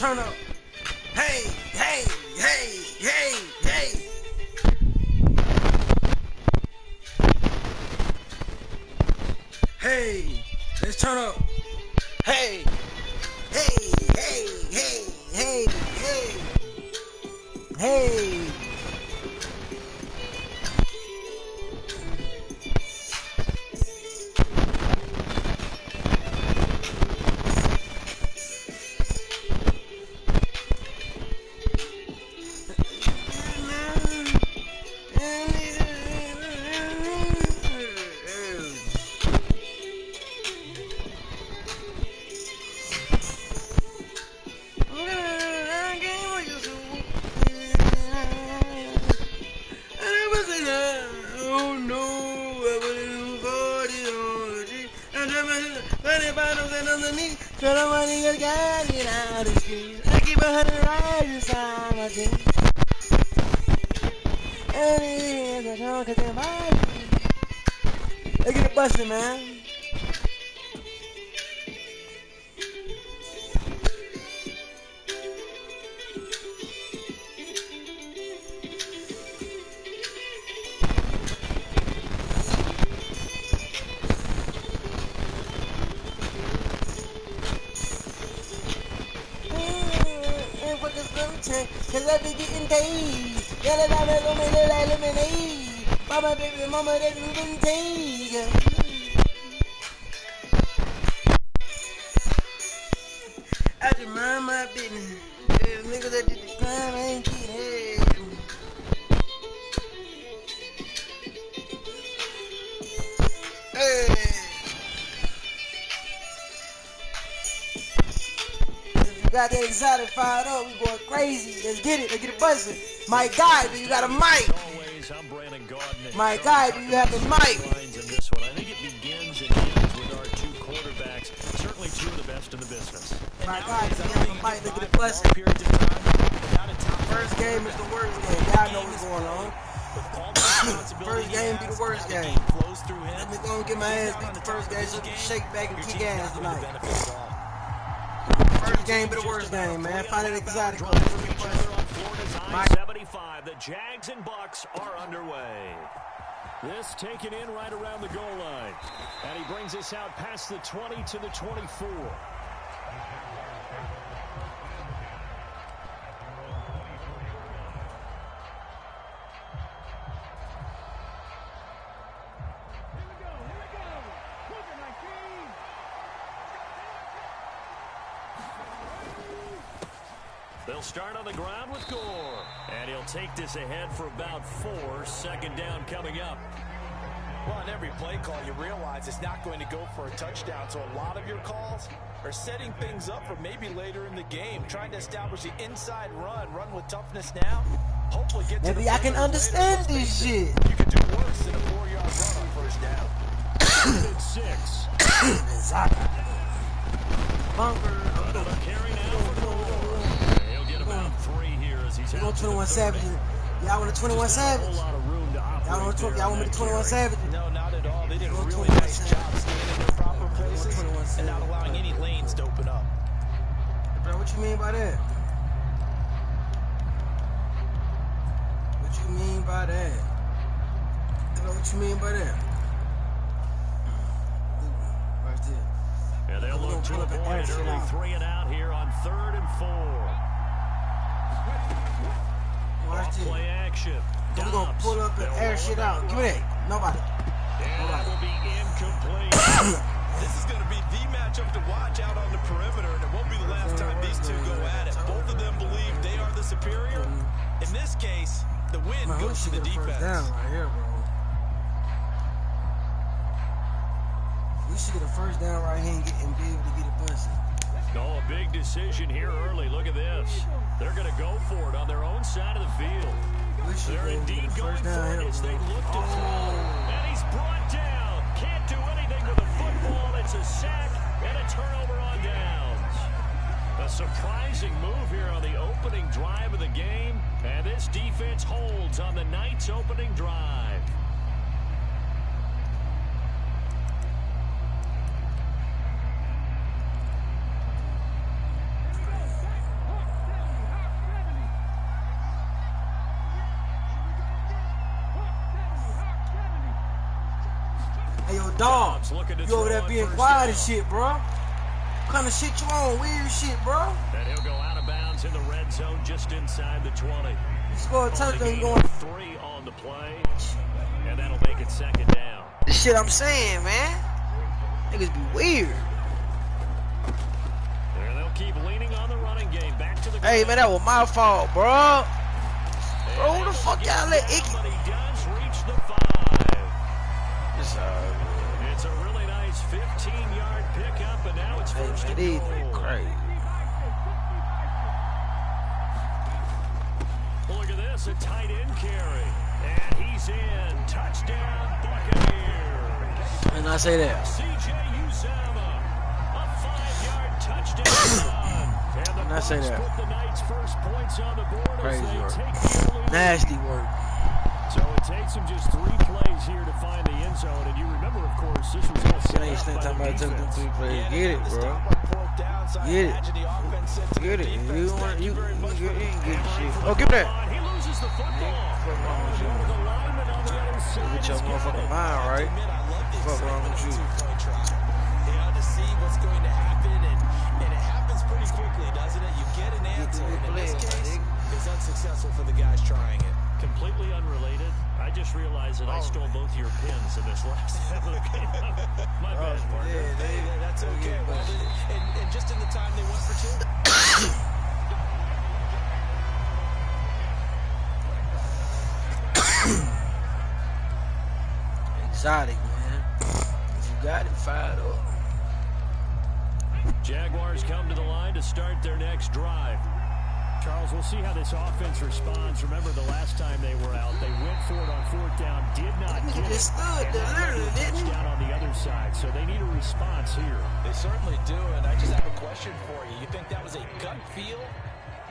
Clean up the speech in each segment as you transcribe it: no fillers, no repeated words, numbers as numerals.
turn up. Hey, hey, hey, hey, hey. Hey, let's turn up. Hey, hey, hey, hey, hey, hey, hey. So the money just got it out of the streets. I keep 100 rides inside my jeans. And it is a drunk cause they're my jeans. Let's get it busted, man. Cause I be getting tased. Yeah, I'm a lemonade. Mama, baby, mama, they be getting tased. I just mind my business. Niggas that did the crime, I ain't getting head. Hey. Got that excited, fired up, we going crazy. Let's get it buzzing. My guy, do you got a mic? My guy, do you have a mic? I think it begins and ends with our two quarterbacks, certainly two of the best in the business. My guy, do you have a mic? Look at the buzzing. First game is the worst game. Y'all know what's going on. First game be the worst game. Let me go and get my ass beat the first game so we can shake back and kick ass tonight. First game be the worst game, man. Find it exotic. 75. The Jags and Bucks are underway. This taken in right around the goal line. And he brings us out past the 20 to the 24. They'll start on the ground with Gore. And he'll take this ahead for about 4. Second down coming up. Well, on every play call, you realize it's not going to go for a touchdown. So a lot of your calls are setting things up for maybe later in the game. Trying to establish the inside run with toughness now. Hopefully get to maybe I can understand this shit. You could do worse than a 4-yard run on first down. 6. Bunker. Another carry now for Gore. He'll get about 3 here as he's out. 21 Savage. Y'all want a 21 Savage? Y'all want me to 21 Savage? No, not at all. They did a really nice job staying in their proper places and not allowing any lanes to open up. Bro, what you mean by that? What you mean by that? What you mean by that? Right there. Yeah, they'll look to avoid early 3 and out here on 3rd and 4. Play action. We're going to pull up and air shit out. Give me that. Nobody. And that will be incomplete. This is going to be the matchup to watch out on the perimeter, and it won't be the last time these two go at it. Both of them believe they are the superior. In this case, the win goes to the defense. Down right here, bro. We should get a first down right here and be able to get it busted. Oh, a big decision here early. Look at this. They're going to go for it on their own side of the field. They're indeed going for it as they look to throw. And he's brought down. Can't do anything with a football. It's a sack and a turnover on downs. A surprising move here on the opening drive of the game. And this defense holds on the night's opening drive. Hey, yo, dog, you over there being quiet and shit, bro. What kind of shit you on? Weird shit, bro. And he'll go out of bounds in the red zone just inside the 20. You score a touchdown, you going 3 on the play, and that'll make it second down. The shit I'm saying, man. Niggas be weird. And they'll keep leaning on the running game. Back to the ground. Hey, man, that was my fault, bro. Bro, who the fuck y'all let Icky? But he does reach the 5. It's a really nice 15-yard pickup, and now it's first and goal. Crazy. Look at this, a tight end carry. And he's in. Touchdown, Buccaneers. And I say that. C.J. Uzama, a 5-yard touchdown run. And I say that. Put the Knights' first points on the board. Crazy work. Take Nasty work. So it takes him just 3 plays here to find the end zone. And you remember, of course, this was all set up by the defense. Get it, bro. Get it. Get it. You want you ain't getting shit. Oh, give that. He loses the football. Get your motherfucking mind right. Fuck wrong with you. They ought to see what's going to happen, and it happens pretty quickly, doesn't it? You get an answer, and in this case, it's unsuccessful for the guys trying it. Completely unrelated. I just realized that I stole both your pins in this last game. My bad, partner. Yeah, that's okay. Well, and just in the time they went for 2. Exotic, man. If you got it, fired up. Jaguars come to the line to start their next drive. Charles, we'll see how this offense responds. Remember the last time they were out, they went for it on 4th down, did not get it. Stood there, literally, didn't he? Down on the other side, so they need a response here. They certainly do, and I just have a question for you. You think that was a gut feel,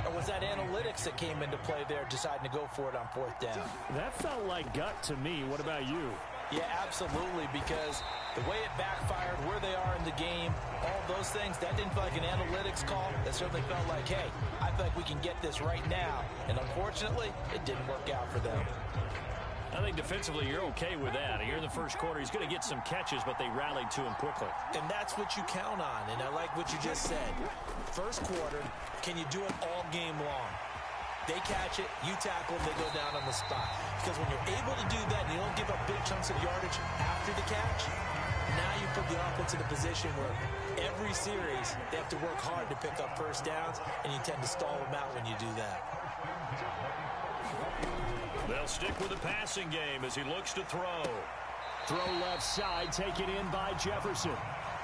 or was that analytics that came into play there, deciding to go for it on 4th down? That felt like gut to me. What about you? Yeah, absolutely, because the way it backfired, where they are in the game, all those things, that didn't feel like an analytics call. That certainly felt like, hey, I feel like we can get this right now. And unfortunately, it didn't work out for them. I think defensively you're okay with that. Here in the first quarter, he's going to get some catches, but they rallied to him quickly. And that's what you count on, and I like what you just said. First quarter, can you do it all game long? They catch it, you tackle them, they go down on the spot. Because when you're able to do that and you don't give up big chunks of yardage after the catch, now you put the offense in a position where every series they have to work hard to pick up first downs, and you tend to stall them out when you do that. They'll stick with the passing game as he looks to throw. Throw left side, taken in by Jefferson.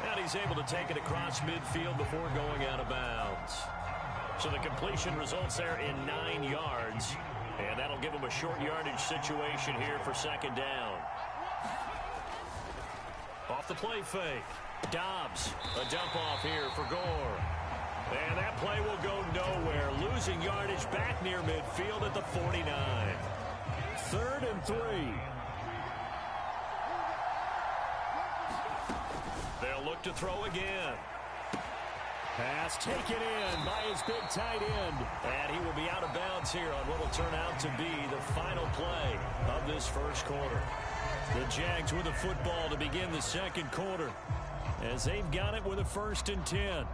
And he's able to take it across midfield before going out of bounds. So the completion results there in 9 yards. And that'll give him a short yardage situation here for 2nd down. Off the play fake. Dobbs, a dump off here for Gore. And that play will go nowhere. Losing yardage back near midfield at the 49. 3rd and 3. They'll look to throw again. Pass taken in by his big tight end. And he will be out of bounds here on what will turn out to be the final play of this first quarter. The Jags with the football to begin the 2nd quarter as they've got it with a 1st and 10.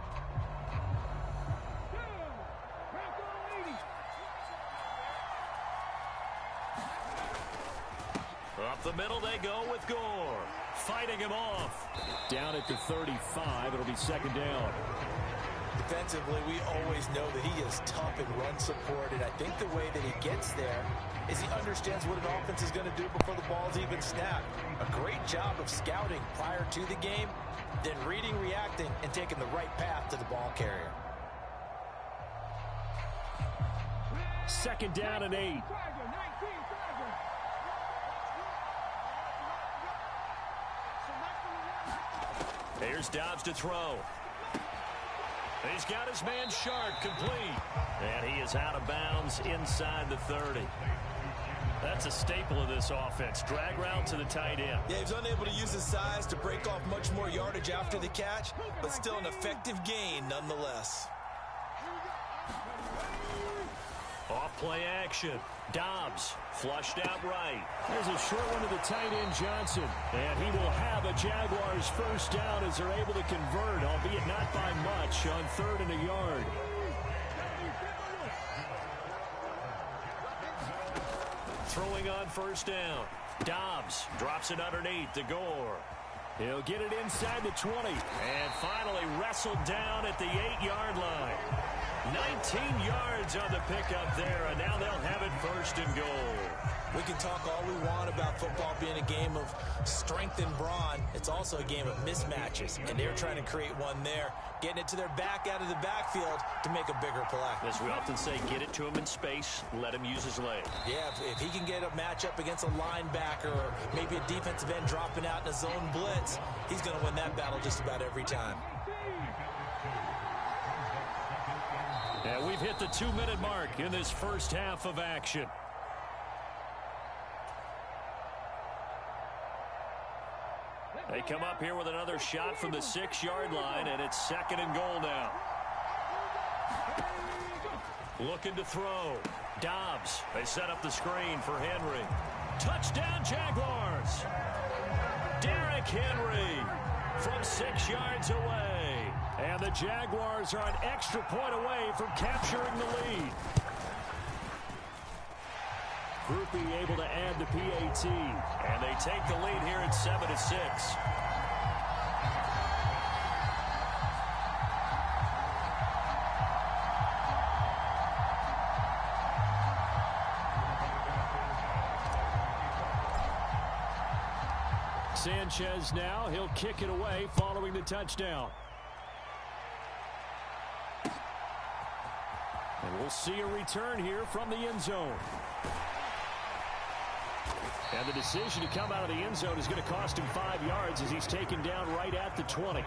Up the middle they go with Gore. Fighting him off. Down at the 35. It'll be 2nd down. Defensively, we always know that he is tough in run support, and I think the way that he gets there is he understands what an offense is going to do before the ball's even snapped. A great job of scouting prior to the game, then reading, reacting, and taking the right path to the ball carrier. 2nd down and 8. Here's Dobbs to throw. He's got his man Sharp complete. And he is out of bounds inside the 30. That's a staple of this offense. Drag route to the tight end. Yeah, he's unable to use his size to break off much more yardage after the catch, but still an effective gain nonetheless. Off play action. Dobbs flushed out right. There's a short one to the tight end Johnson. And he will have a Jaguars first down as they're able to convert, albeit not by much, on 3rd and a yard. Throwing on first down. Dobbs drops it underneath to Gore. He'll get it inside the 20. And finally wrestled down at the 8-yard line. 19 yards on the pickup there, and now they'll have it 1st and goal. We can talk all we want about football being a game of strength and brawn. It's also a game of mismatches, and they're trying to create one there, getting it to their back out of the backfield to make a bigger play. As we often say, get it to him in space, let him use his leg. Yeah, if he can get a matchup against a linebacker or maybe a defensive end dropping out in a zone blitz, he's going to win that battle just about every time. And we've hit the 2-minute mark in this first half of action. They come up here with another shot from the 6-yard line, and it's 2nd and goal now. Looking to throw. Dobbs. They set up the screen for Henry. Touchdown, Jaguars. Derrick Henry from 6 yards away. And the Jaguars are an extra point away from capturing the lead. Groupie able to add the PAT. And they take the lead here at 7-6. Sanchez now. He'll kick it away following the touchdown. And we'll see a return here from the end zone. And the decision to come out of the end zone is going to cost him 5 yards as he's taken down right at the 20.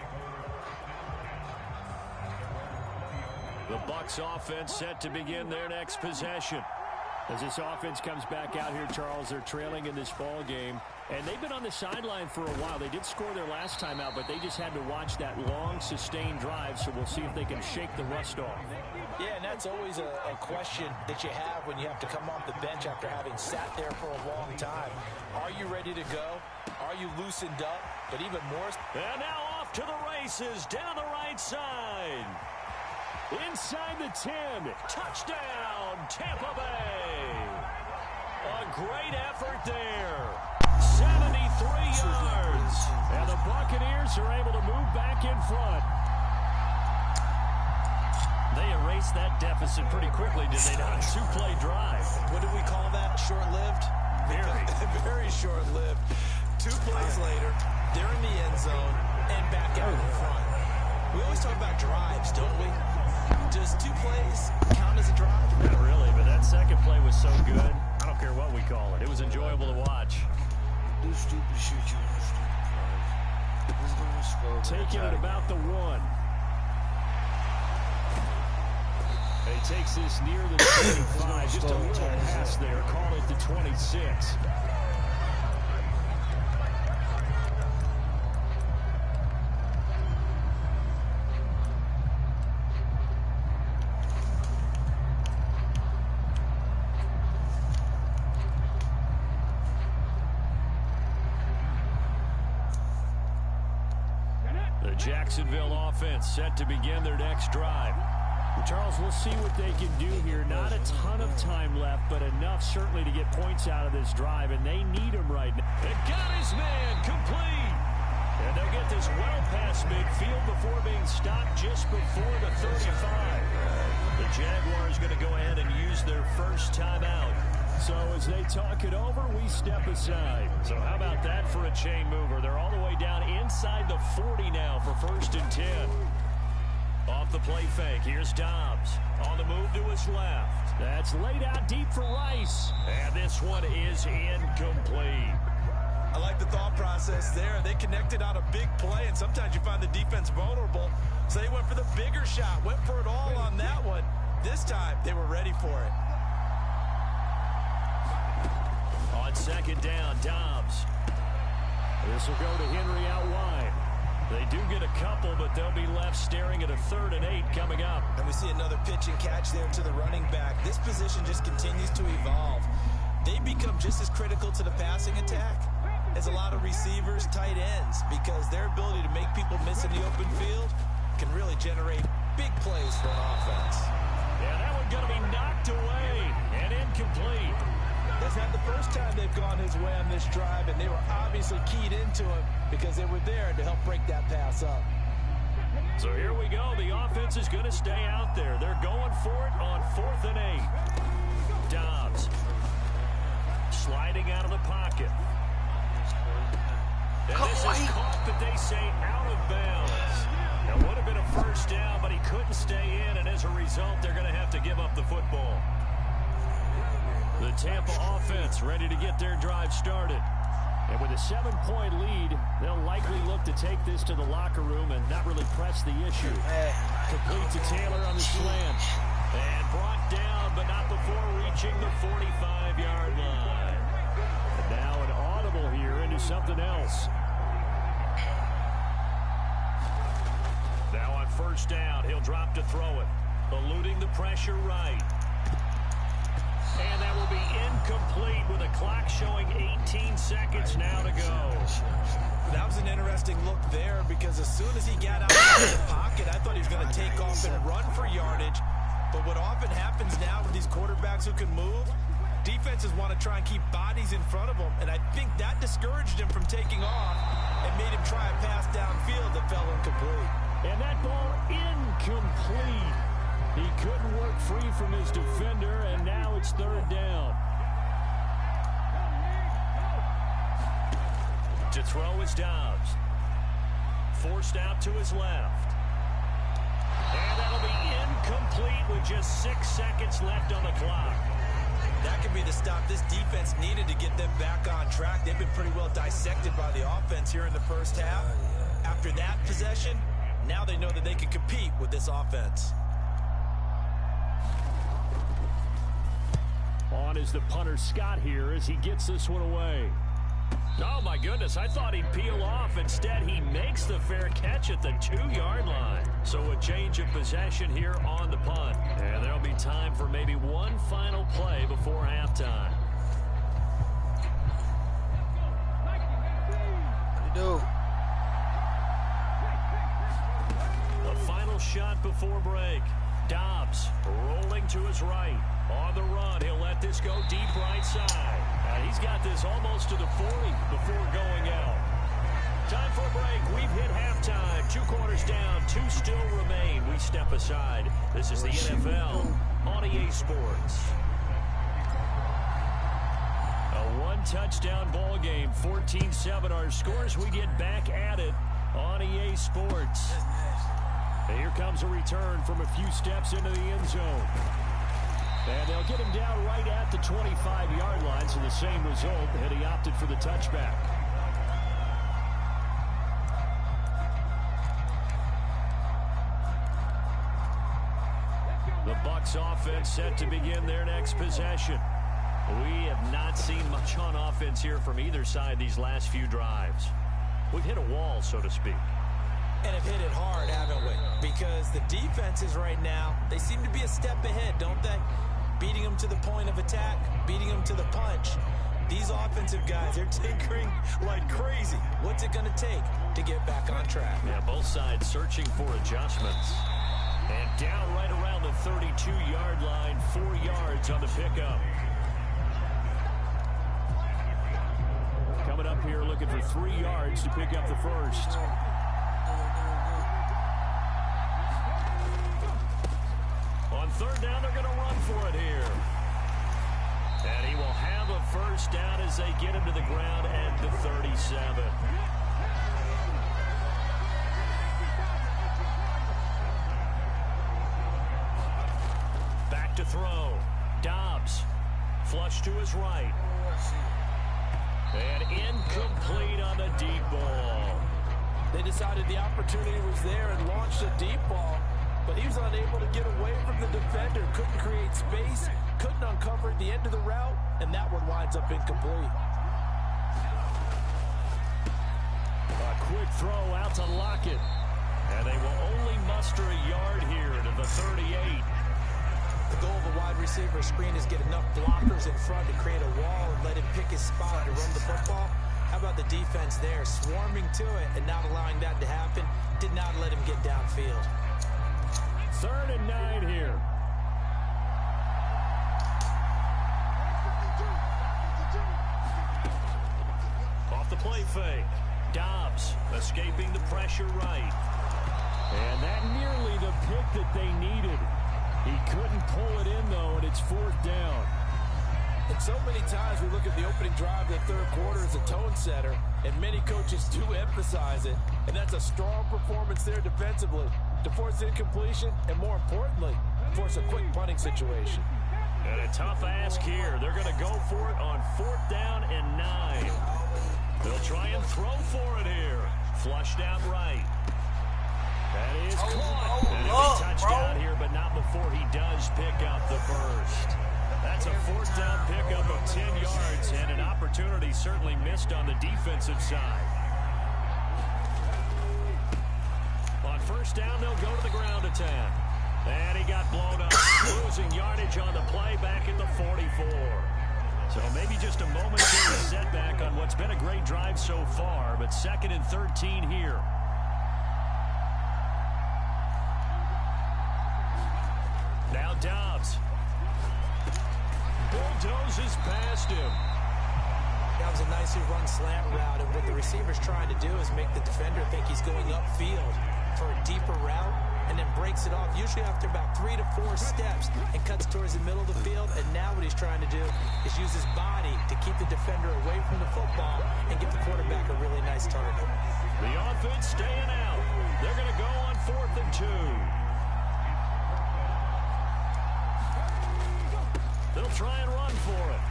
The Bucs offense set to begin their next possession. As this offense comes back out here, Charles, they're trailing in this ball game. And they've been on the sideline for a while. They did score their last time out, but they just had to watch that long, sustained drive. So we'll see if they can shake the rust off. Yeah, and that's always a question that you have when you have to come off the bench after having sat there for a long time. Are you ready to go? Are you loosened up? But even more... And now off to the races down the right side. Inside the 10. Touchdown, Tampa Bay. A great effort there. 73 yards. And the Buccaneers are able to move back in front. They erased that deficit pretty quickly, did they not? 2-play drive. What do we call that? Short-lived? Very. Very short-lived. 2 plays later, they're in the end zone and back out in front. We always talk about drives, don't we? Does 2 plays count as a drive? Not really, but that second play was so good. I don't care what we call it. It was enjoyable to watch. Do stupid shit, you know, stupid. Taking it about the 1. He takes this near the 25. Just a little pass there. Call it the 26. The Jacksonville offense set to begin their next drive. Charles, we'll see what they can do here. Not a ton of time left, but enough certainly to get points out of this drive, and they need him right now. They got his man complete. And they'll get this well past midfield before being stopped just before the 35. The Jaguars going to go ahead and use their first timeout. So as they talk it over, we step aside. So how about that for a chain mover? They're all the way down inside the 40 now for 1st and 10. Off the play fake, here's Dobbs. On the move to his left. That's laid out deep for Rice. And this one is incomplete. I like the thought process there. They connected on a big play, and sometimes you find the defense vulnerable. So they went for the bigger shot, went for it all on that one. This time, they were ready for it. On 2nd down, Dobbs. This will go to Henry out wide. They do get a couple, but they'll be left staring at a 3rd and 8 coming up. And we see another pitch and catch there to the running back. This position just continues to evolve. They become just as critical to the passing attack as a lot of receivers, tight ends, because their ability to make people miss in the open field can really generate big plays for an offense. Yeah, that one going to be knocked away and incomplete. That's not the first time they've gone his way on this drive, and they were obviously keyed into it because they were there to help break that pass up. So here we go. The offense is going to stay out there. They're going for it on 4th and 8. Dobbs sliding out of the pocket. And this is caught, but they say out of bounds. That would have been a first down, but he couldn't stay in, and as a result, they're going to have to give up the football. The Tampa offense ready to get their drive started. And with a 7-point lead, they'll likely look to take this to the locker room and not really press the issue. Complete to Taylor on the slant. And brought down, but not before reaching the 45-yard line. And now an audible here into something else. Now on first down, he'll drop to throw it. Eluding the pressure right. And that will be incomplete with a clock showing 18 seconds now to go. That was an interesting look there because as soon as he got out of the pocket, I thought he was going to take off and run for yardage. But what often happens now with these quarterbacks who can move, defenses want to try and keep bodies in front of them. And I think that discouraged him from taking off and made him try a pass downfield that fell incomplete. And that ball incomplete. He couldn't work free from his defender, and now it's 3rd down. To throw is Dobbs. Forced out to his left. And that'll be incomplete with just 6 seconds left on the clock. That could be the stop this defense needed to get them back on track. They've been pretty well dissected by the offense here in the first half. After that possession, now they know that they can compete with this offense. On is the punter Scott here as he gets this one away. Oh my goodness, I thought he'd peel off. Instead, he makes the fair catch at the 2-yard line. So a change of possession here on the punt. And there'll be time for maybe one final play before halftime. What do you do? A final shot before break. Dobbs rolling to his right. On the run, he'll let this go deep right side. He's got this almost to the 40 before going out. Time for a break. We've hit halftime. 2 quarters down, 2 still remain. We step aside. This is the NFL on EA Sports. A 1-touchdown ball game, 14-7 our scores. We get back at it on EA Sports. And here comes a return from a few steps into the end zone. And they'll get him down right at the 25-yard line, so the same result, and he opted for the touchback. The Bucs offense set to begin their next possession. We have not seen much on offense here from either side these last few drives. We've hit a wall, so to speak. And have hit it hard, haven't we? Because the defenses right now, they seem to be a step ahead, don't they? Beating them to the point of attack, beating them to the punch. These offensive guys, they're tinkering like crazy. What's it going to take to get back on track? Yeah, both sides searching for adjustments. And down right around the 32-yard line, 4 yards on the pickup. Coming up here looking for 3 yards to pick up the first. On 3rd down, they're going to run for it here. And he will have a first down as they get him to the ground at the 37. Back to throw. Dobbs. Flush to his right. And incomplete on the deep ball. They decided the opportunity was there and launched a deep ball. But he was unable to get away from the defender, couldn't create space, couldn't uncover at the end of the route, and that one winds up incomplete. A quick quick throw out to Lockett. And they will only muster a yard here to the 38. The goal of a wide receiver screen is get enough blockers in front to create a wall and let him pick his spot to run the football. How about the defense there, swarming to it and not allowing that to happen? Did not let him get downfield. 3rd and 9 here. Off the play fake. Dobbs escaping the pressure right. And that nearly the pick that they needed. He couldn't pull it in, though, and it's 4th down. And so many times we look at the opening drive of the third quarter as a tone setter, and many coaches do emphasize it. And that's a strong performance there defensively to force incompletion and, more importantly, force a quick punting situation. And a tough ask here. They're going to go for it on 4th down and 9. They'll try and throw for it here. Flushed out right. That is caught. And it'll be touchdown here, but not before he does pick up the first. That's a 4th down pickup of 10 yards, and an opportunity certainly missed on the defensive side. On 1st down, they'll go to the ground attack. And he got blown up, losing yardage on the play back at the 44. So maybe just a momentary setback on what's been a great drive so far, but 2nd and 13 here. Now Dobbs. Bulldozes past him. That was a nicely run slant route, and what the receiver's trying to do is make the defender think he's going upfield for a deeper route, and then breaks it off, usually after about 3 to 4 steps, and cuts towards the middle of the field. And now what he's trying to do is use his body to keep the defender away from the football and give the quarterback a really nice target. The offense staying out. They're going to go on 4th and 2. They'll try and run for it.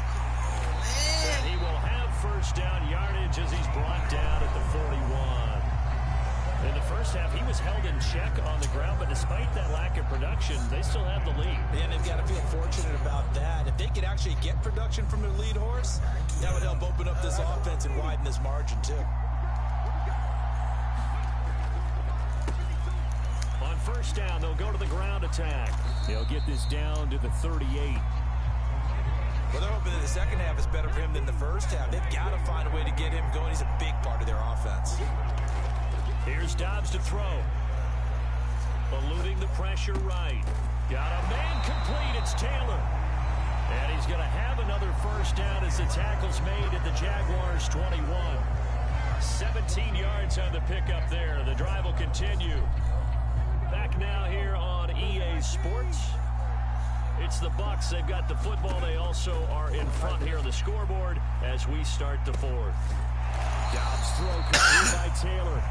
And he will have 1st down yardage as he's brought down at the 41. In the first half, he was held in check on the ground, but despite that lack of production, they still have the lead. And they've got to feel fortunate about that. If they could actually get production from their lead horse, that would help open up this offense and widen this margin, too. On 1st down, they'll go to the ground attack. They'll get this down to the 38. Well, they're hoping that the second half is better for him than the first half. They've got to find a way to get him going. He's a big part of their offense. Here's Dobbs to throw. Eluding the pressure right. Got a man complete. It's Taylor. And he's going to have another 1st down as the tackle's made at the Jaguars' 21. 17 yards on the pickup there. The drive will continue. Back now here on EA Sports. It's the Bucs. They've got the football. They also are in front here on the scoreboard as we start the 4th. Dobbs throw complete by Taylor.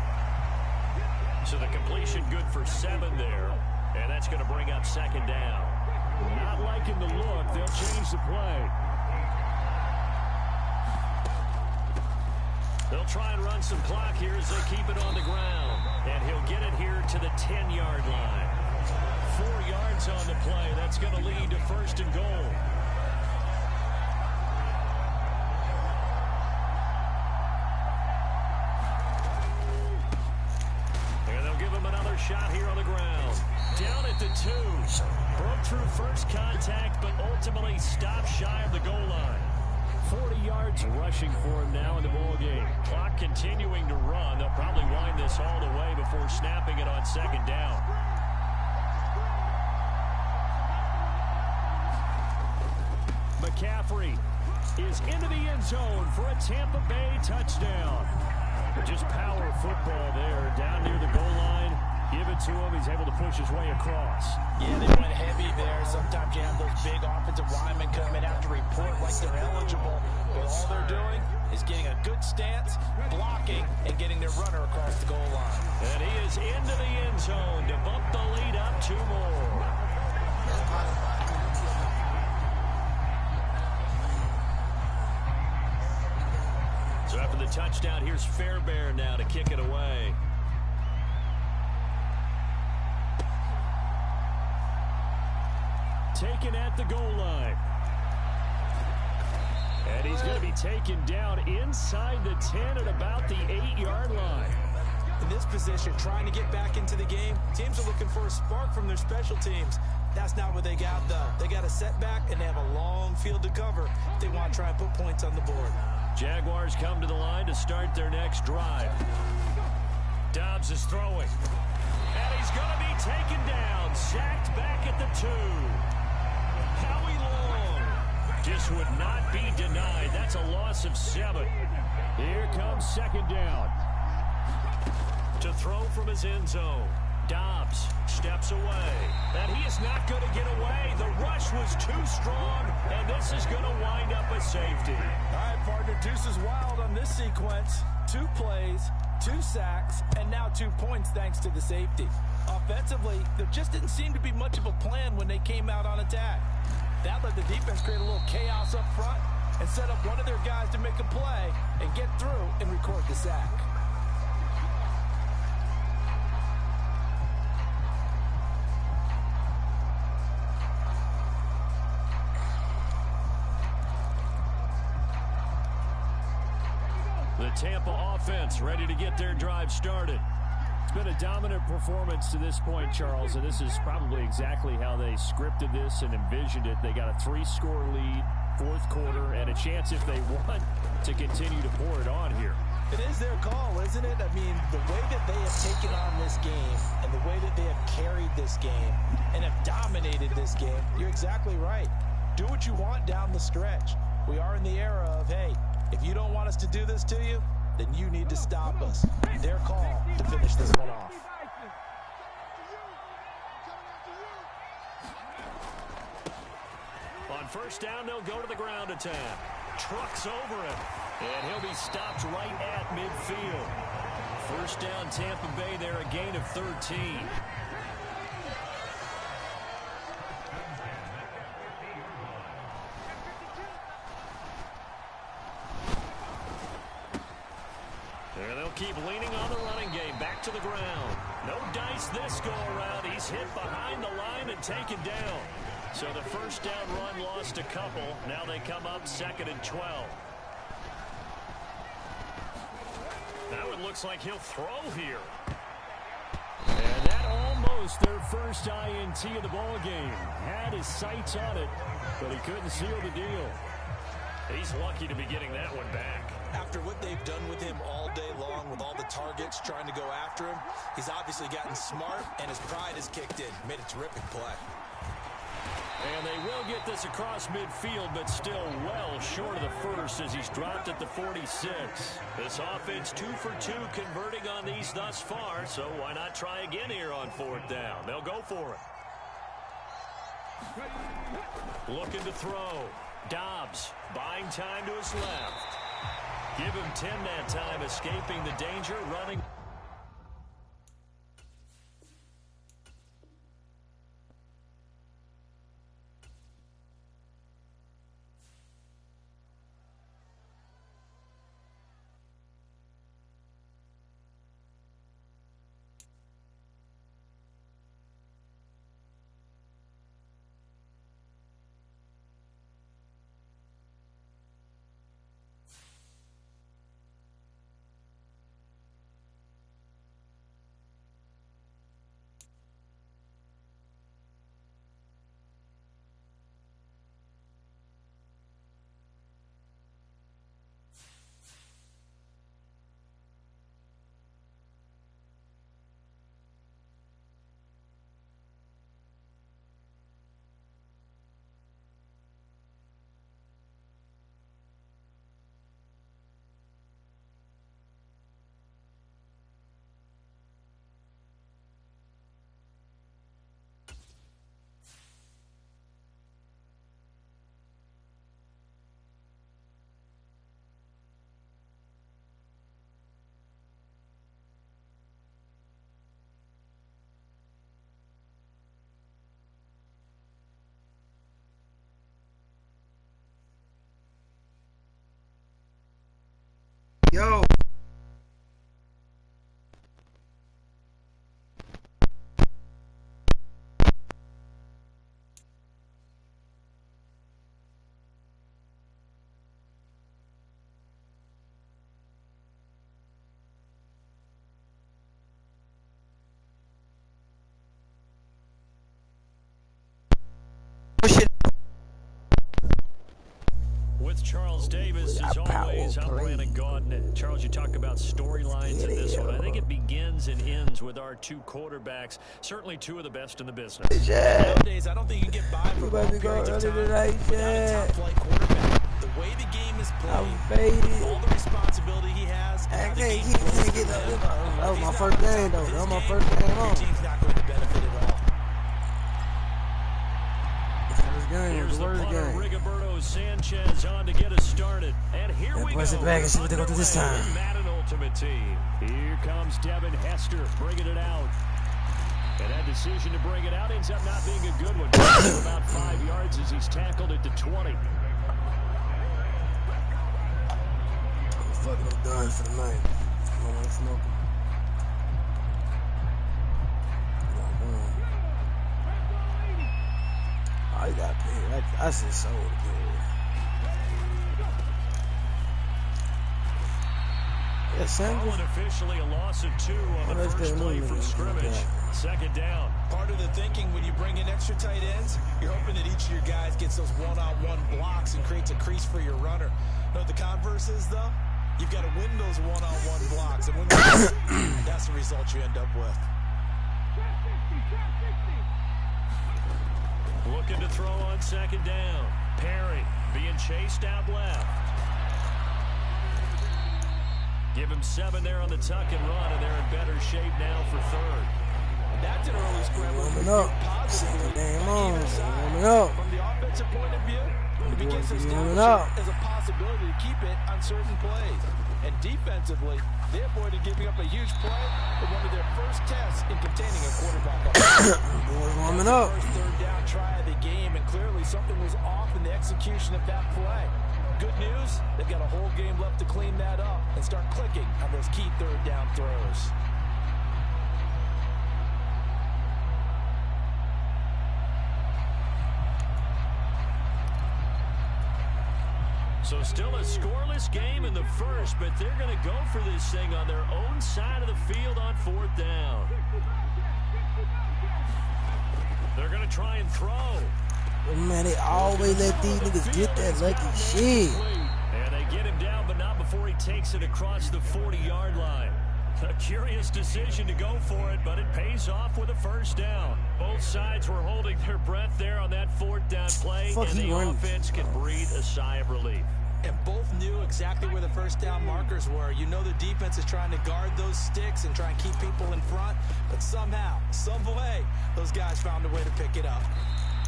So the completion good for 7 there. And that's going to bring up 2nd down. Not liking the look. They'll change the play. They'll try and run some clock here as they keep it on the ground. And he'll get it here to the 10-yard line. 4 yards on the play. That's going to lead to 1st and goal. And they'll give him another shot here on the ground. Down at the 2. Broke through first contact, but ultimately stopped shy of the goal line. 40 yards rushing for him now in the ballgame. Clock continuing to run. They'll probably wind this all the way before snapping it on 2nd down. McCaffrey is into the end zone for a Tampa Bay touchdown. Just power football there down near the goal line. Give it to him. He's able to push his way across. Yeah, they went heavy there. Sometimes you have those big offensive linemen come in after report like they're eligible. But all they're doing is getting a good stance, blocking, and getting their runner across the goal line. And he is into the end zone to bump the lead up 2 more. So after the touchdown, here's Fairbairn now to kick it away. Taken at the goal line. And he's going to be taken down inside the 10 at about the 8-yard line. In this position, trying to get back into the game, teams are looking for a spark from their special teams. That's not what they got, though. They got a setback, and they have a long field to cover if they want to try and put points on the board. Jaguars come to the line to start their next drive. Dobbs is throwing. And he's going to be taken down. Sacked back at the 2. Howie Long just would not be denied. That's a loss of 7. Here comes second down. To throw from his end zone. Dobbs steps away. And he is not going to get away. The rush was too strong, and this is going to wind up a safety. All right, partner, deuce is wild on this sequence. 2 plays, 2 sacks, and now 2 points thanks to the safety. Offensively, there just didn't seem to be much of a plan when they came out on attack. That let the defense create a little chaos up front and set up one of their guys to make a play and get through and record the sack. The Tampa offense ready to get their drive started. It's been a dominant performance to this point, Charles, and this is probably exactly how they scripted this and envisioned it. They got a 3-score lead, 4th quarter, and a chance if they want to continue to pour it on here. It is their call, isn't it? I mean, the way that they have taken on this game and the way that they have carried this game and have dominated this game, you're exactly right. Do what you want down the stretch. We are in the era of, hey, if you don't want us to do this to you, then you need to stop us. Their call to finish this one off. On first down, they'll go to the ground attack. Trucks over him, and he'll be stopped right at midfield. First down, Tampa Bay there, a gain of 13. Keep leaning on the running game. Back to the ground. No dice this go around. He's hit behind the line and taken down. So the first down run lost a couple. Now they come up 2nd and 12. Now it looks like he'll throw here. And that almost their first INT of the ball game. Had his sights on it, but he couldn't seal the deal. He's lucky to be getting that one back. After what they've done with him all day long, with all the targets trying to go after him, he's obviously gotten smart, and his pride has kicked in. Made a terrific play. And they will get this across midfield, but still well short of the first as he's dropped at the 46. This offense 2 for 2 converting on these thus far, so why not try again here on 4th down? They'll go for it. Looking to throw. Dobbs buying time to his left. Give him 10 that time, escaping the danger, running. Charles Davis, as always, I'm Brandon Gaudin. Charles, you talk about storylines in this one. I think it begins and ends with our two quarterbacks, certainly two of the best in the business. Nowadays, I don't think you can get by for long periods of time without a top-flight quarterback. The way the game is played, all the responsibility he has, that was my first game, though. That was my first game on. Your team's not going to benefit at all. Here's the punter, Rigoberto Sanchez, on to get us started. And here we go. Press it back and see what they gonna do this time. Madden Ultimate Team. Here comes Devin Hester bringing it out. And that decision to bring it out ends up not being a good one. About 5 yards as he's tackled at the 20. Fuck, I'm done for the night. I don't want to smoke. Oh, you got paid. That's just so good. Yeah, Calling officially a loss of 2 on the first play from scrimmage. Second down. Part of the thinking when you bring in extra tight ends, you're hoping that each of your guys gets those one-on-one blocks and creates a crease for your runner. You know what the converse is, though? You've got to win those one-on-one blocks, and when that's the result you end up with. Looking to throw on second down. Perry being chased out left. Give him 7 there on the tuck and run, and they're in better shape now for third. And that's an early scramble. Warming up. Damn on. Warming up. From the offensive point of view, it begins to establish as a possibility to keep it on certain plays. And defensively, they avoided giving up a huge play in one of their first tests in containing a quarterback. Boys warming up. First third down try of the game, and clearly something was off in the execution of that play. Good news, they've got a whole game left to clean that up and start clicking on those key third down throws. So still a scoreless game in the first, but they're going to go for this thing on their own side of the field on fourth down. They're going to try and throw. Man, they always let these niggas get that lucky shit. And they get him down, but not before he takes it across the 40-yard line. A curious decision to go for it, but it pays off with a first down. Both sides were holding their breath there on that fourth down play, and the offense can breathe a sigh of relief. And both knew exactly where the first down markers were. You know the defense is trying to guard those sticks and try and keep people in front, but somehow, some way, those guys found a way to pick it up.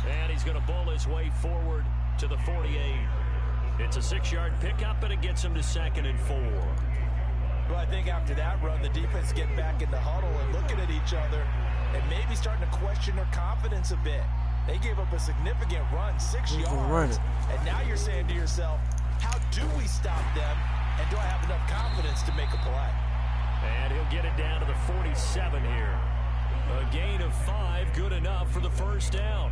And he's going to bowl his way forward to the 48. It's a 6-yard pickup, and it gets him to 2nd and 4. Well, I think after that run, the defense getting back in the huddle and looking at each other and maybe starting to question their confidence a bit. They gave up a significant run, 6 yards, and now you're saying to yourself, how do we stop them, and do I have enough confidence to make a play? And he'll get it down to the 47 here. A gain of 5, good enough for the first down.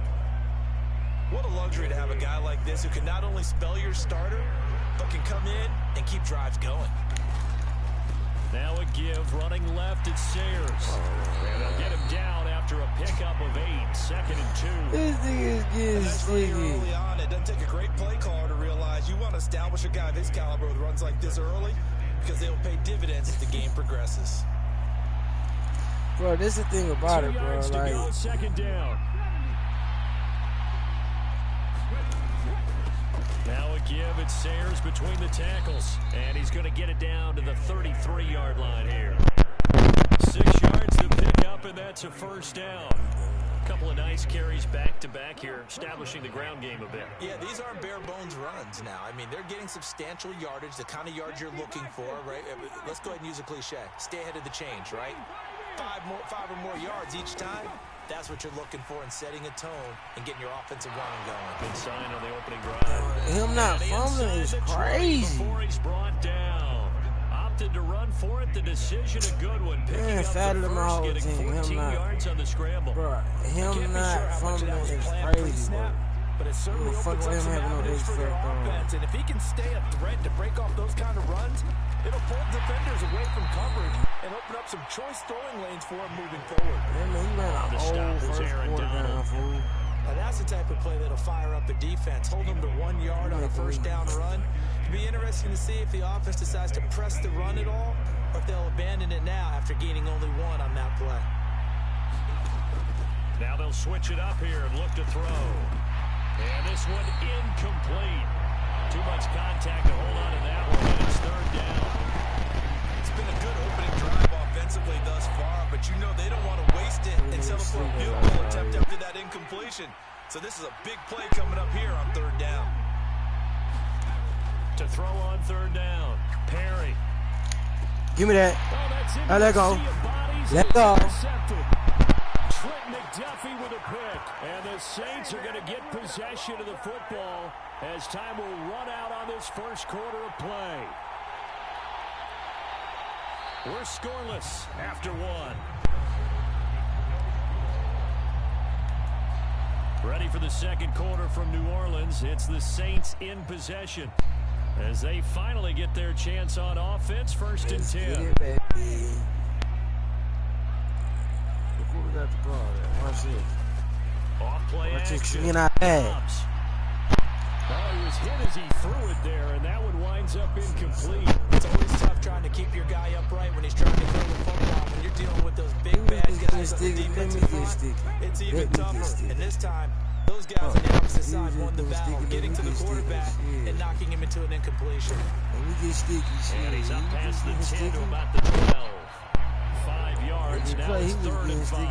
What a luxury to have a guy like this who can not only spell your starter, but can come in and keep drives going. Now a give, running left, it's Sayers. And they'll get him down after a pickup of 8, 2nd and 2. This thing is getting sticky. Early on, it doesn't take a great play caller to realize you want to establish a guy of his caliber with runs like this early, because they'll pay dividends as the game progresses. Bro, this is the thing about 2 it, bro. yards to go, second down. Now a give, it's Sayers between the tackles, and he's going to get it down to the 33-yard line here. 6 yards to pick up, and that's a first down. A couple of nice carries back-to-back here, establishing the ground game a bit. Yeah, these aren't bare-bones runs now. I mean, they're getting substantial yardage, the kind of yards you're looking for, right? Let's go ahead and use a cliche. Stay ahead of the change, right? 5 or more yards each time. That's what you're looking for in setting a tone and getting your offensive line going. Good sign on the opening drive. Him not fumbling is crazy. Before he's brought down. Opted to run for it. The decision a good one. Picking up the first, getting 14 yards on the scramble. Bro, him not fumbling is crazy, bro. But it's certainly opened up some avenues for their offense. And if he can stay a threat to break off those kind of runs, it'll pull defenders away from coverage and open up some choice throwing lanes for him moving forward. Man, he ran a whole first quarter down, fool. Now that's the type of play that'll fire up a defense. Hold them to 1 yard on a first down run. It'll be interesting to see if the offense decides to press the run at all, or if they'll abandon it now after gaining only 1 on that play. Now they'll switch it up here and look to throw. And this one incomplete. Too much contact to hold on to that one, and it's third down. It's been a good opening drive offensively thus far, but you know they don't want to waste it and settle for a field goal attempt after that incompletion. So this is a big play coming up here on third down. To throw on third down, Perry. Give me that. Oh, let go. Let go. Trent McDuffie with a pick. And the Saints are going to get possession of the football as time will run out on this first quarter of play. We're scoreless after 1. Ready for the second quarter from New Orleans. It's the Saints in possession as they finally get their chance on offense. First and 10. We got the ball there. Watch this. Off play action. He not bad. Oh, he was hit as he threw it there, and that one winds up incomplete. It's always tough trying to keep your guy upright when he's trying to throw the football. When you're dealing with those big bad guys on the defensive front, it's even tougher. And this time, those guys on the opposite side won the battle, getting to the quarterback and knocking him into an incompletion. And he's up past the 10 to about the 12. 5 yards, now it's third and 5. I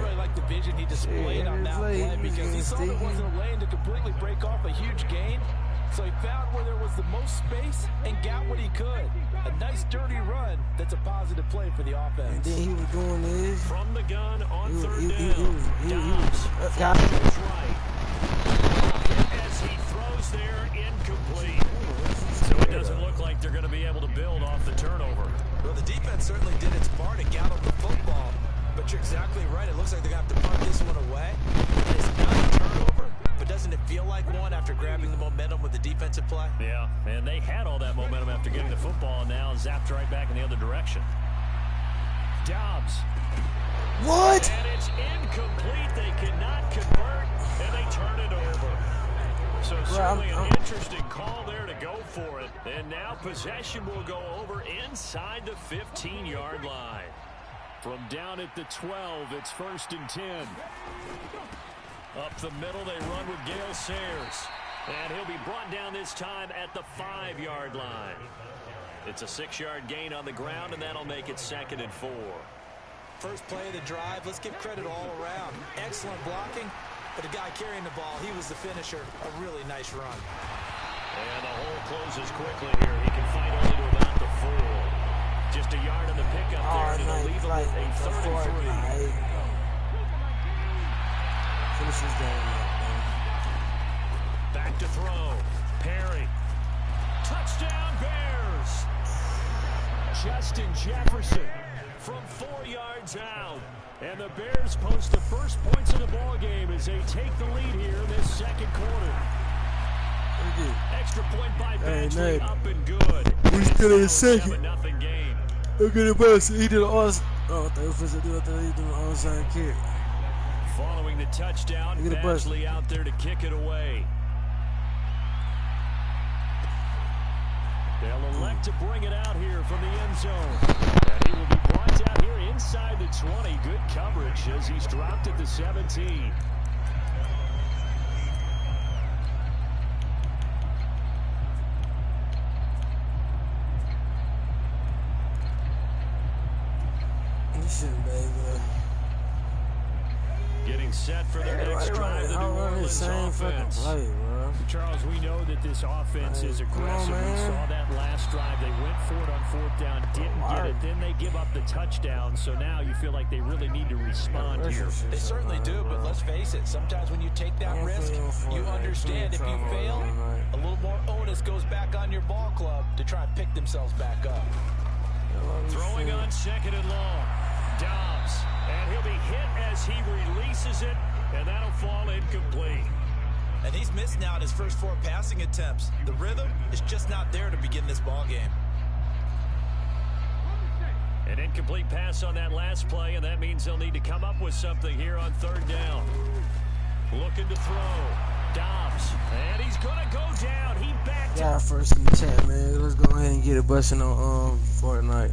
really like the vision he displayed on that play because he saw there wasn't a lane to completely break off a huge gain. So he found where there was the most space and got what he could. A nice dirty run that's a positive play for the offense. And then he was doing this. From the gun on third down. Dobbs right. As he throws there, incomplete. So it doesn't look like they're going to be able to build off the turnover. Well, the defense certainly did its part and got up the football. But you're exactly right. It looks like they're going to have to punt this one away. It's not a turnover, but doesn't it feel like one after grabbing the momentum with the defensive play? Yeah, and they had all that momentum after getting the football, and now zapped right back in the other direction. Dobbs. What? And it's incomplete. They cannot convert, and they turn it over. So certainly an interesting call there to go for it. And now possession will go over inside the 15-yard line. From down at the 12, it's first and 10. Up the middle, they run with Gale Sayers. And he'll be brought down this time at the 5-yard line. It's a 6-yard gain on the ground, and that'll make it second and 4. First play of the drive, let's give credit all around. Excellent blocking, but the guy carrying the ball, he was the finisher. A really nice run. And the hole closes quickly here. He can fight only to about the 4. Just a yard on the pickup there, and it'll leave him with a third and 3. Finishes down there, back to throw. Perry. Touchdown, Bears. Justin Jefferson from 4 yards out. And the Bears post the first points of the ball game as they take the lead here in this second quarter. Extra point by Benchley, up and good. He's still in the second. 7-0 game. Look at the bus. He did an awesome. Oh, he did an onside kick. Following the touchdown, Benchley out there to kick it away. They'll elect to bring it out here from the end zone. And he will be brought down here inside the 20. Good coverage as he's dropped at the 17. Getting set for the next drive, the New Orleans offense. Charles, we know that this offense is aggressive. We saw that last drive. They went for it on fourth down, didn't get it. Then they give up the touchdown. So now you feel like they really need to respond here. They certainly do, but let's face it. Sometimes when you take that risk, you understand if you fail, a little more onus goes back on your ball club to try and pick themselves back up. Throwing on second and long. Dobbs, and he'll be hit as he releases it, and that'll fall incomplete. And he's missed now his first 4 passing attempts. The rhythm is just not there to begin this ball game. An incomplete pass on that last play, and that means they'll need to come up with something here on third down. Looking to throw. Dobbs. And he's going to go down. He backed Got our first in the chat, man. Let's go ahead and get it busting on Fortnite.